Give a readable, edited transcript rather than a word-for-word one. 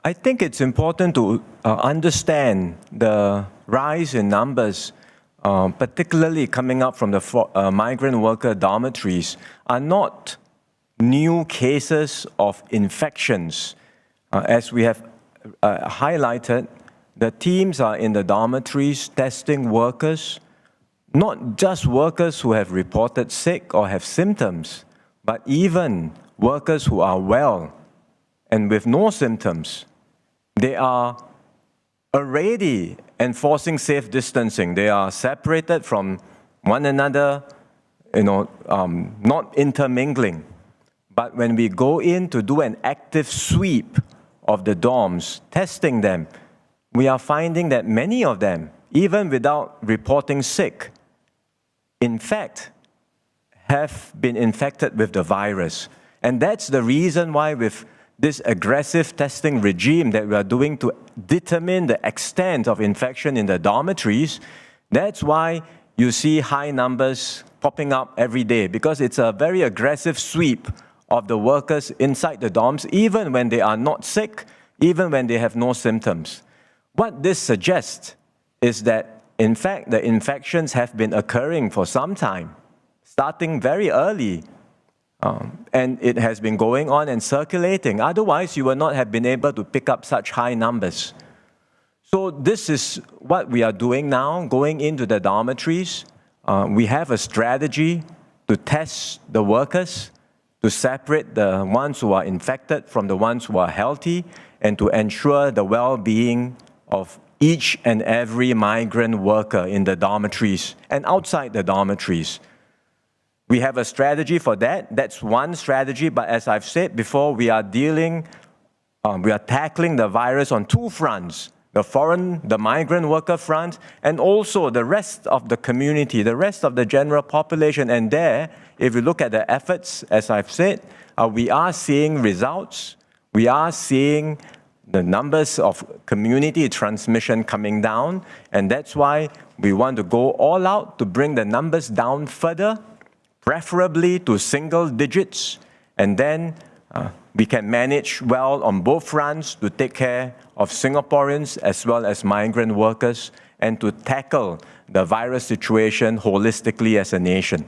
I think it's important to understand the rise in numbers, particularly coming up from the migrant worker dormitories, are not new cases of infections. As we have highlighted, the teams are in the dormitories testing workers, not just workers who have reported sick or have symptoms, but even workers who are well and with no symptoms. They are already enforcing safe distancing. They are separated from one another, not intermingling. But when we go in to do an active sweep of the dorms, testing them, we are finding that many of them, even without reporting sick, in fact, have been infected with the virus. And that's the reason why with this aggressive testing regime that we are doing to determine the extent of infection in the dormitories, that's why you see high numbers popping up every day, because it's a very aggressive sweep of the workers inside the dorms, even when they are not sick, even when they have no symptoms. What this suggests is that, in fact, the infections have been occurring for some time, starting very early, and it has been going on and circulating. Otherwise, you would not have been able to pick up such high numbers. So this is what we are doing now, going into the dormitories. We have a strategy to test the workers, to separate the ones who are infected from the ones who are healthy, and to ensure the well-being of each and every migrant worker in the dormitories and outside the dormitories. We have a strategy for that. That's one strategy, but as I've said before, we are tackling the virus on two fronts: the migrant worker front, and also the rest of the community, the rest of the general population. And there, if you look at the efforts, as I've said, we are seeing results. We are seeing the numbers of community transmission coming down, and that's why we want to go all out to bring the numbers down further, preferably to single digits, and then we can manage well on both fronts to take care of Singaporeans as well as migrant workers and to tackle the virus situation holistically as a nation.